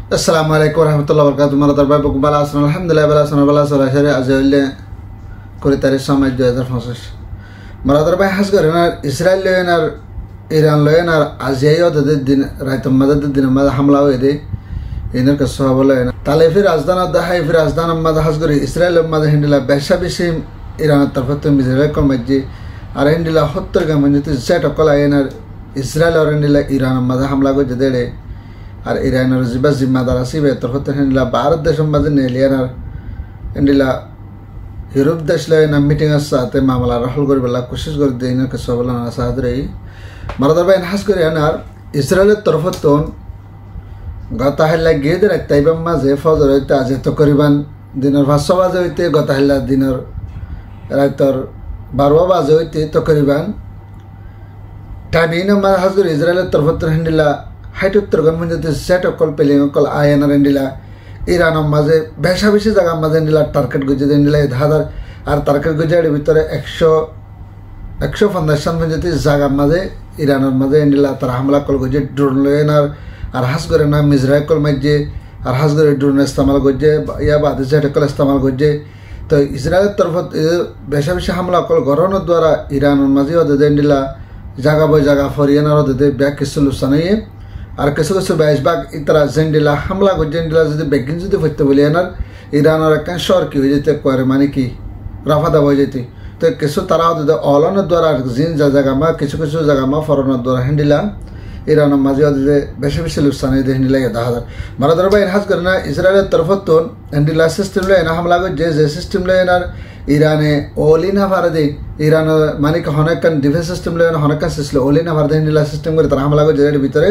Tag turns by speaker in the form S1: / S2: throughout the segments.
S1: Assalamualaikum warahmatullahi wabarakatuh. Marhaban bikum bala asna alhamdulillah bala asna bala sala shari azawille kuri tarikh samaj 2025 marhaban bay has garana Israel lenar Iran lenar aziyo de din raitam madad din mad hamla wede enar ka sahabala tale fir azdana da hay fir azdana mad has gari Israel mad hindila besha bishim Iran tarfatu mizrael kol majji ar hindila hottar ga manjati set okala enar Israel or hindila Iran mad hamla go jadede আর ইরানের জিবা জিম্মাদার আসিবে তরফতে হেন্ডিলা ভারত দেশের মাঝে নেলিয়ানার হেন্ডিলা Europe দেশ লয়না meeting সাথে মামলা রহল করে বেলা কোশিশ করে দিন কে সবলা না সাদরে মারাদার বাইন হাস করে আনার ইসরায়েলের তরফতন গত হেলা গেদের তাইবাম মাঝে ফজর হইতে আজ তকরিবান দিনের 5 বাজে হইতে গত হেলা দিনের রাতর 12 বাজে হইতে তকরিবান টাইমিন মা হাস করে ইসরায়েলের তরফতন হেন্ডিলা হাইটুত্তর গণমঞ্জতে সেট অকল পেলিং অকল আয়নার এন্ডিলা ইরান মাঝে বেশা বেশি জায়গা মাঝে এন্ডিলা টার্গেট গুজে এন্ডিলা ধাদার আর টার্গেট গুজের ভিতরে 150 মঞ্জতে জায়গা মাঝে ইরানের মাঝে এন্ডিলা তারা হামলা কল গুজে ড্রোন লয়েনার আর হাস করে না মিজরাইল কল মাঝে আর হাস করে ড্রোন ইস্তেমাল গুজে ইয়া বাদে সেট অকল ইস্তেমাল গুজে তো ইসরায়েলের তরফ বেশা বেশি হামলা কল গরনের দ্বারা ইরানের মাঝে ওদের এন্ডিলা জায়গা বই জায়গা ফরিয়ানার ওদের ব্যাক কিছু লুসানাইয়ে আর কিছু কিছু 22 ভাগ ইতারা জেন্ডিলা হামলা করে জেন্ডিলা যদি বেগিন যদি ফিরতে বলি এনার ইরানের একটা শহর কি হয়ে যেতে করে মানে কি রাফাদা হয়ে যেতে তো কিছু তারা ওদের অলনের দ্বারা জিন যা জায়গা মা কিছু কিছু জায়গা মা ফরনের দ্বারা হ্যান্ডিলা ইরানের মাঝে ওদের বেশি বেশি লুসান হ্যান্ডিলা 10,000 মারাদার ভাই হাজ করে না ইসরায়েলের তরফত হ্যান্ডিলা সিস্টেম লয় না হামলা করে যে সিস্টেম লয় এনার ইরানে ওলিনা ভারদে ইরান মানে কি হনেকান ডিফেন্স সিস্টেম লয় না হনেকান সিস্টেম ওলিনা ভারদে হ্যান্ডিলা সিস্টেম করে তারা হামলা করে জেলের ভিতরে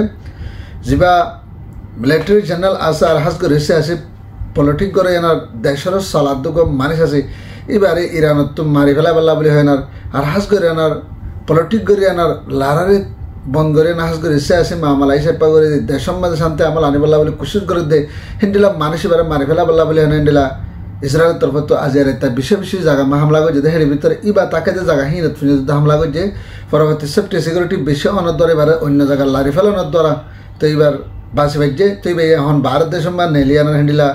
S1: জিবা মিলিটারি জেনারেল আছে আর হাজ করে আসে পলিটিক করে এনার দেশের সালাদুগ মানুষ আছে এবারে ইরানত তো মারি ফেলা বেলা বলে হয় না আর হাজ করে এনার পলিটিক করে এনার লারারে বন্ধ করে না হাজ করে আসে মামলা হিসেবে করে দেশের মাঝে শান্তি আমল আনি বেলা বলে কুশিশ করে দে হিন্দিলা মানুষ এবারে মারি ফেলা বেলা বলে হয় হিন্দিলা ইসরায়েলের তরফ তো আজের একটা বিশেষ বিশেষ জায়গা মা হামলা করছে হের ভিতরে ইবা তাকে যে জায়গা হিন হামলা করছে পরবর্তী সেফটি সিকিউরিটি বেশি অনার দ্বারা এবারে অন্য জায়গায় লারি ফেলানোর দ্বারা তো এবার বাসি ভাইজে তো এবার এখন ভারত দেশ বা নেলিয়ানার হ্যান্ডিলা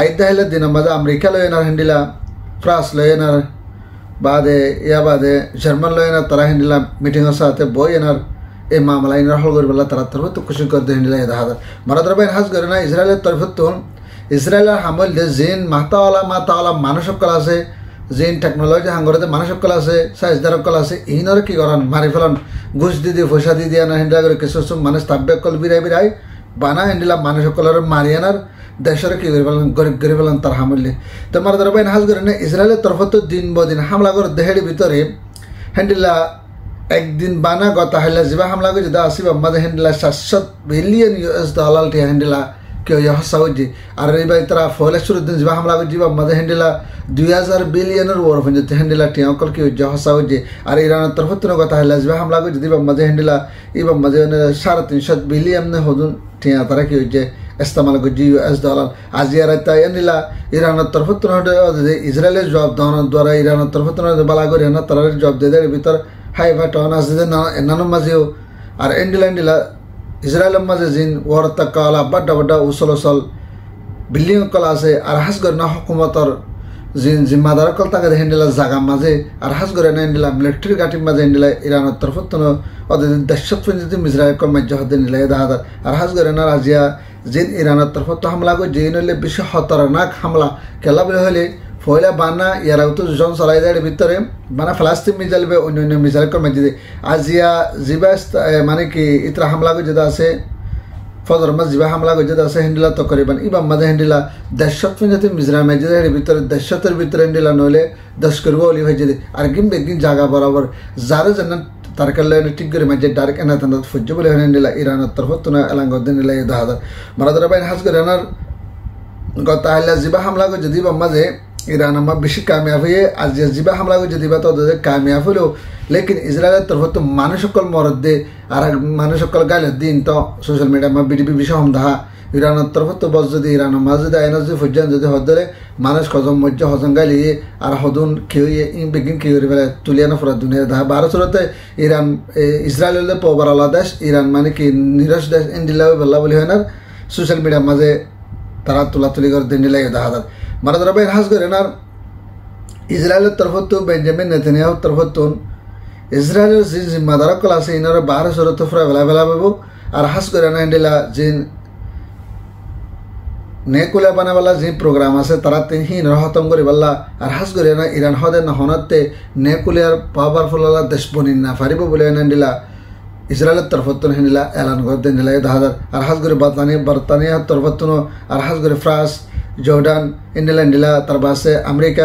S1: আইদা হেলে দিন মাঝে আমেরিকা লয়েনার হ্যান্ডিলা ফ্রান্স লয়েনার বাদে ইয়া বাদে জার্মান লয়েনার তারা হ্যান্ডিলা মিটিংয়ের সাথে বই এনার এই মামলা ইনার হল করবেলা তারা তরফ তো খুশি করতে হ্যান্ডিলা দেখা মারাদার ভাই হাজ করে না ইসরায়েলের তরফ তো ইসরায়েলের হামল যে জিন মাতাওয়ালা মানুষ সকল আছে জিন টেকনোলজি হাঙ্গরতে মানুষ সকল আছে সাইজদার সকল আছে ইনরে কি করান মারি ফেলান ঘুষ দিয়ে পয়সা দিয়ে না হ্যান্ডিলা করে কিছু মানুষ তাব্বে কল বিরাই বানা হ্যান্ডিলা মানুষ সকলের মারি আনার দেশের কি করে ফেলেন গরিব করে ফেলেন তার হামলে তো মারাদার ভাই হাজ করে না ইসরায়েলের তরফ তো দিন বদিন হামলা করে দেহের ভিতরে হ্যান্ডিলা একদিন বানা গতা হাইলা যা হামলা করে যদি আসিব আমাদের হ্যান্ডিলা 700 বিলিয়ন US ডলার হ্যান্ডিলা কেউ হসা হচ্ছে আর এইবার তারা ফলে শুরু দিন যা হামলা করে যাবা আমাদের হ্যান্ডিলা 2000 বিলিয়নের ওর যেতে হ্যান্ডিলা টিয়াকল কি হসা হচ্ছে আর ইরানের তরফ থেকে কথা হইলা যা হামলা করে যদি আমাদের হ্যান্ডিলা এবং মাঝে 350 বিলিয়ন হদুন টিয়া তারা কি হচ্ছে ইস্তেমাল করছে US ডলার আজিয়ার তাই হ্যান্ডিলা ইরানের তরফ থেকে ইসরায়েলের জবাব দেওয়ার দ্বারা ইরানের তরফ থেকে বালা করে না তারা জবাব দিয়ে দেয় ভিতর হাই ভাই টন আছে যে এনানোর মাঝেও আর হ্যান্ডিলা ইসরায়েলের মাঝে জিন ওয়ার্তা কালা বাড্ডা উসল বিল্ডিং কল আছে আর হাস করে না হকুমতর জিন জিম্মাদার কল তাকে হ্যান্ডিলা জাগা মাঝে আর হাস করে না হ্যান্ডিলা মিলিটারি গাটির মাঝে হ্যান্ডিলা ইরানের তরফ ওদের দেশত যদি ইসরায়েল কল মাঝে হতে নিলে দাহাদার আর হাস করে না রাজিয়া জিন ইরানের তরফ হামলা করে জিন হলে বেশি খতরনাক হামলা খেলা বলে হলে ফয়লা বানা ইয়ারাও তো জন চলাই দেয় ভিতরে বানা ফ্লাস্টিক মিজাইল বে অন্য মিজাইল কর মাঝে আজিয়া জিবা মানে কি ইতরা হামলা করে যেটা আছে ফজর মাঝ জিবা হামলা করে যেটা আছে হ্যান্ডিলা তো করিবান ইবা মাঝে হ্যান্ডিলা দেশত যদি মিজরা মাঝে ভিতরে দেশতের ভিতরে হ্যান্ডিলা নইলে 10 করবো ওলি হয়ে যেতে আর বেগিন জায়গা বরাবর যারা যেন তার কালে ঠিক করে মাঝে ডাইরেক্ট এনা তান ফুজ্জ বলে হ্যান্ডিলা ইরানের তরফ তো না এলাঙ্গ দিন নিলে 10,000 মারাদার বাইন হাজ করে এনার গত আইলা জিবা হামলা করে যদি মাঝে ইরান আমার বেশি কামিয়াব হয়ে আজ জিবা হামলা করে যদি বা তাদের কামিয়াব হলেও লেকিন ইসরায়েলের তরফ তো মানুষ সকল মরদ দে আর মানুষ সকল গাইলে দিন তো সোশ্যাল মিডিয়া আমার বিডিপি বিষয় হমদাহা ইরানের তরফ তো বস যদি ইরানের মাঝ যদি আইন যদি ফজ্জান যদি হদলে মানুষ হজম মজ্জ হজম গাইলিয়ে আর হদুন খেয়ে বেগিন খেয়ে ফেলে তুলিয়ানো ফরা দুনিয়া দাহা ভারতে ইরান ইসরায়েলের পবার আলাদা দেশ ইরান মানে কি নিরস দেশ ইন্ডিলা বেলা বলি হয় না সোশ্যাল মিডিয়ার মাঝে তারা তুলাতুলি করে দিন দিলে দেখা যায় মারা বাইন হাজ করেন আর ইসরায়েলের তরফত বেঞ্জামিন নেতানিয়াহুর তরফত ইসরায়েলের যে জিম্মাদার কল আছে ইনারা বাহারে সরত ফুরা বেলা পাব আর হাজ করে না হেন্ডিলা যে নেকুলা বানাবালা যে প্রোগ্রাম আছে তারা তিন খতম করে বললা আর হাজ করে না ইরান হদে না হনাতে নেকুলিয়ার পাওয়ারফুল দেশ বনিন না পারিব বলে হেন্ডিলা ইসরায়েলের তরফত হেন্ডিলা এলান করে দিন দিলা দেখা যায় আর হাজ করে বর্তানিয়ার তরফত আর হাজ করে ফ্রান্স জর্ডান ইন্ডিলা তার বাসে আমেরিকা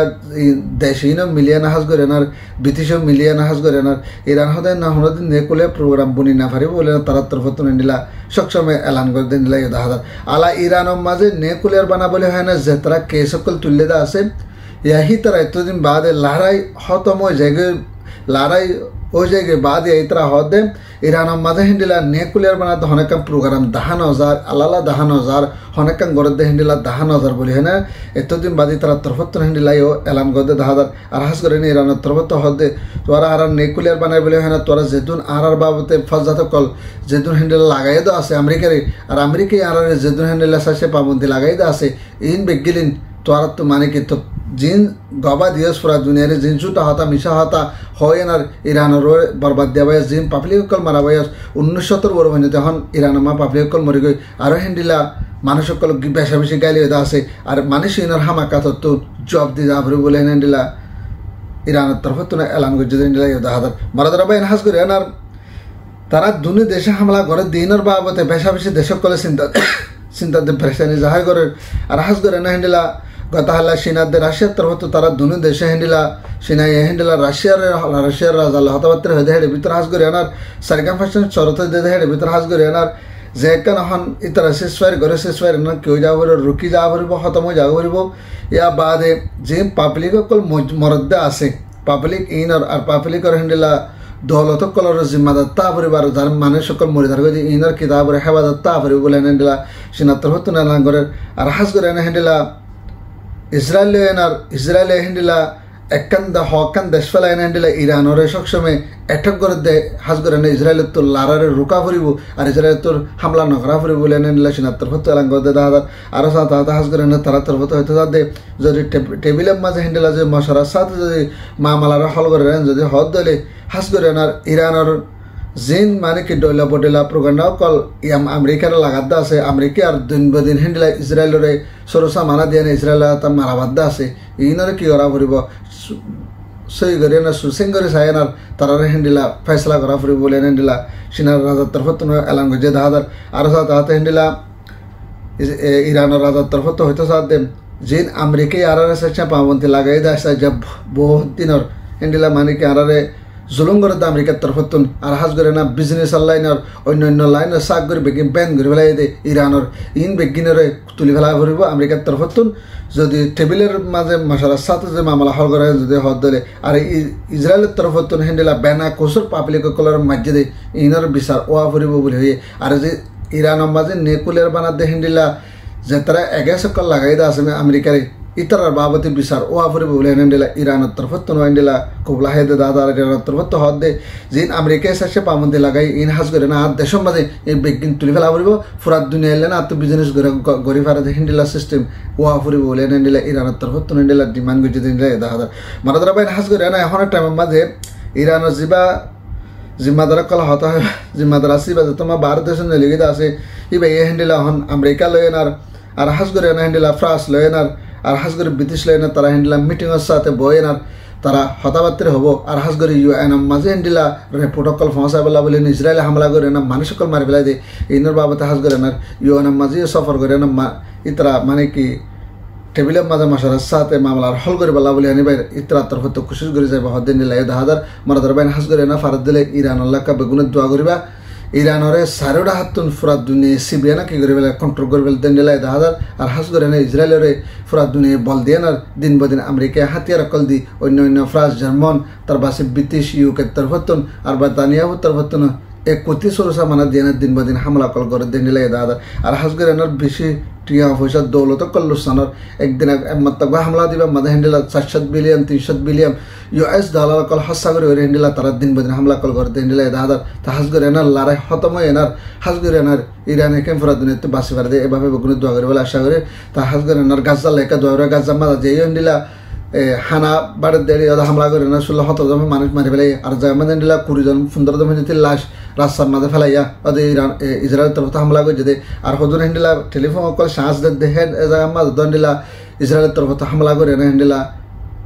S1: দেশিনও মিলিয়ে না হাজ করে নার ব্রিটিশও মিলিয়ে না হাজ করে নার ইরান হদে না হনদ নেকুলে প্রোগ্রাম বনি না পারিব বলে তারা তরফত ইন্ডিলা সবসময় এলান করে দিন দিলা দেখা যায় আলা ইরানের মাঝে নেকুলের বানা বলে হয় না যে তারা কে সকল তুলে দা আছে ইয়াহি তারা এতদিন বাদে লড়াই খতম হয়ে জায়গায় লড়াই ওই জায়গায় বাদে এই তারা হদে ইরানের মাঝে হিন্দিলা নেকুলিয়ার বানাতে অনেক প্রোগ্রাম 10,000 আলালা 10,000 অনেক গরদ হিন্দিলা 10,000 বলি হয় না এতদিন বাদে তারা তরফত হিন্দিলাইও এলান করতে 10,000 আর হাস করে ইরানের তরফত হদে তোরা আর নেকুলিয়ার বানাই বলে হয় না তোরা যেদিন আর বাবতে ফজাত কল যেদিন হিন্দিলা লাগাই দো আছে আমেরিকারে আর আমেরিকায় আর যেদিন হিন্দিলা সাসে পাবন্দি লাগাই দো আছে ইন বেগিলিন তোরা তো মানে কি তো জিন গবা দিয়স পুরা দুনিয়ার জিন ছুটা হতা মিশা হতা হয় আর ইরানের বরবাদ দিয়া বয়স জিন পাবলিক কল মারা বয়স 1970 বড় মানে তখন ইরান মা পাবলিক কল মরি গই আরো হিন্দিলা মানুষ সকল বেশা বেশি গাইলে আছে আর মানুষ ইনার হামাকা তো জব দি যাবরে বলে হিন্দিলা ইরানের তরফ তো এলান করছে হিন্দিলা দেখা মারা দ্বারা বাইন হাস করে আর তারা দুনি দেশে হামলা করে দিনের বাবতে বেশা বেশি দেশ কলে চিন্তাতে প্রেশানি জাহার করে আর হাস করে না হিন্দিলা গতহালা সিনাদের রাশিয়ার তরফ তারা দুনো দেশে হেন্ডিলা সিনাই হেন্ডিলা রাশিয়ার রাজা হতাবাত্রে হয়ে হেডে ভিতর হাজ করে আনার সারিকাম ফাশন চরত দে হেডে ভিতর হাজ করে আনার যে কেন হন ইতারা শেষফায়ার করে শেষফায়ার না কেউ যাব রুকি যাব পারিব খতম হয়ে যাব পারিব ইয়া বাদে যে পাবলিক অকল মরদ্দে আছে পাবলিক ইনর আর পাবলিকর হেন্ডিলা দৌলত কলর জিম্মাদার তা পরিবার যার মানুষ সকল মরিদার করে ইনর কিতাবের হেফাজত তা পরিব বলে হেন্ডিলা সিনার তরফ না করে আর হাজ করে হেন্ডিলা ইসরায়েলে হিন্দিলা একখান হকান দেশ ফেলাই হিন্দিলা ইরানরে সবসময় অ্যাটাক করে দেয় হাজ করে না ইসরায়েলের তোর লারারে রুকা ফুরিব আর ইসরায়েলের তোর হামলা নকরা ফুরিব বলে হিন্দিলা সিনার তরফত এলান করে দেয় দাদা আরও সাথে হাজ করে না তারা তরফত হয়তো তাদের যদি টেবিলের মাঝে হিন্দিলা যে মশারার সাথে যদি মামালারা হল করে যদি হদ দিলে হাজ করে না ইরানের জিন মানে কি ডয়লা বডেলা প্রোগ্রাম কল ইয়াম আমেরিকার লাগাদ্দা আছে আমেরিকা আর দিন বদিন হিন্দিলা ইসরায়েলরে সরসা মানা দিয়ে ইসরায়েল তার মারাবাদ্দা আছে ইনরে কি করা ফুরিব সই করে না সুসিং করে সায়নার তারা হিন্দিলা ফেসলা করা ফুরিব বলে হিন্দিলা সিনার রাজার তরফত এলান গজে দাহাদার আর সাথে হিন্দিলা ইরানের রাজার তরফত হয়তো সাথ দেন জিন আমেরিকায় আর সেচা পাবন্তি লাগাই দেয় যে বহুত দিনের হিন্দিলা মানে কি আরারে জুলুম করে দা আমেরিকার তরফতুন আর হাজ করে না বিজনেস লাইনের অন্য লাইনের সাক করে বেগিন ব্যান করে ফেলাই দে ইরানের ইন বেগিনরে তুলি ফেলা ফুরিব আমেরিকার তরফতুন যদি টেবিলের মাঝে মশালার সাথে যে মামলা হল করে যদি হদ দিলে আর ইসরায়েলের তরফতুন হেন্ডিলা বেনা কোসর পাবলিক কলর মাঝে দে ইনর বিচার ওয়া ফুরিব বলে হয়ে আর যে ইরানের মাঝে নেকুলের বানাতে হেন্ডিলা যে তারা এগে সকল লাগাই দা আছে আমেরিকারে ইতার বাবতি বিচার ওয়া ফুরিব বলে হেন্ডিলা ইরানের তরফত হেন্ডিলা কুবলা হেদে দাদা ইরানের তরফত হদ দে জিন আমেরিকায় সাথে পাবন্দি লাগাই ইন হাজ করে না আর দেশের মাঝে এই বেগিন তুলি ফেলা ফুরিব ফুরাত দুনিয়া এলে না আর তো বিজনেস গড়ি ফারা হেন্ডিলা সিস্টেম ওয়া ফুরিব বলে হেন্ডিলা ইরানের তরফত হেন্ডিলা ডিমান্ড করছে দিনলা দাদা মারা দ্বারা বাইন হাজ করে না এখন টাইমের মাঝে ইরানের জিম্মাদার কলা হতা হয় জিম্মাদার আসি বা তোমার ভারত দেশের লিখিত আছে ইবা এই হেন্ডিলা এখন আমেরিকা লয়েন আর হাজ করে না হেন্ডিলা ফ্রান্স লয়েন আর হাজ করে ব্রিটিশ লয়েন তারা হেন্ডিলা মিটিংয়ের সাথে বয়েন আর তারা হতাবাত্রে হব আর হাজ করে ইউএন মাঝে হেন্ডিলা প্রোটোকল ফসাই বেলা বলে ইসরায়েলে হামলা করে না মানুষ সকল মারি ফেলাই দিয়ে ইনর বাবতে হাজ করে না ইউএন মাঝে সফর করে না ইতরা মানে কি টেবিলের মাঝে মশারার সাথে মামলার হল করে বেলা বলে আনিবাই ইতরা তরফ তো খুশি করে যাইবা হদ্দিন দিলাই দাহাদার মারাদার বাইন হাজ করে না ফারাদ দিলে ইরান আল্লাহকা বেগুনের দোয়া করিবা ইরানরে সারেটা হাতুন ফুরা দুনিয়া সিবিয়া না কি করে বেলা কন্ট্রোল করে বেলা দেন দিলাই দাহাদার আর হাজ করে না ইসরায়েলের ফুরা দুনিয়া বল দিয়ে না দিন বদিন আমেরিকায় হাতিয়ার কল দি অন্য ফ্রান্স জার্মান তার বাসে ব্রিটিশ ইউকে তরফতুন আর ব্রিটানিয়াও তরফতুন এক কোটি সরসা মানে দিন বদিন হামলা কল করে দিন দিলে দাদা আর হাসগর এনার বেশি টিয়া পয়সা দৌলত কল্লুস্তানোর একদিন মাত্রা হামলা দিবা মাদে হ্যান্ডেলা 400 billion 300 billion US dollar call হাসা করে ওই হ্যান্ডেলা তারা দিন বদিন হামলা কল করে দিন দিলে দাদা তা হাসগর এনার লড়াই খতম হয় এনার হাসগর এনার ইরানে কেম ফরা দুনিয়াতে বাসি পারে দে এভাবে বগুনে দোয়া করে বলে আশা করে তা হাসগর এনার গাজা লেখা দোয়া করে গাজা মাদা যে হ্যান্ডেলা হানা বাড়ির দেড়ি হামলা করে না 16-17 জন মানুষ মারি ফেলাই আর জায়গা দিলা 20 জন 15 জন লাশ রাস্তার মাঝে ফেলাইয়া ওদের ইসরায়েলের তরফ হামলা করে যেতে আর হজুর হ্যান্ডিলা টেলিফোন কল সাহস দেখেন জায়গা মাঝে দন্ডিলা ইসরায়েলের তরফ হামলা করে না হ্যান্ডিলা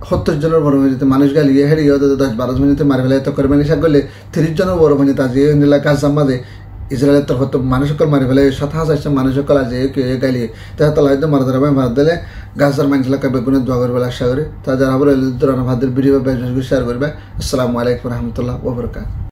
S1: 70 জনের বড় হয়ে যেতে মানুষ গালিয়ে হেরিয়ে 10-12 মিনিটে মারি ফেলাই তো করবেন হিসাব করলে 30 জনের বড় হয়ে যেতে আজ হ্যান্ডিলা কাজ মাঝে ইসরায়েলের তরফ মানুষ সকল মারি ফেলে 7,000 মানুষ সকল আজ গালিয়ে তাহলে হয়তো মারা ধরা ভাত দিলে গাছার মানুষগুলোকে বেগুনের দোয়া করবে আশা করি তা যারা ভাদের ভিডিও শেয়ার করবে। আসসালামু আলাইকুম রহমতুল্লাহ ওয়া বারাকাতুহু।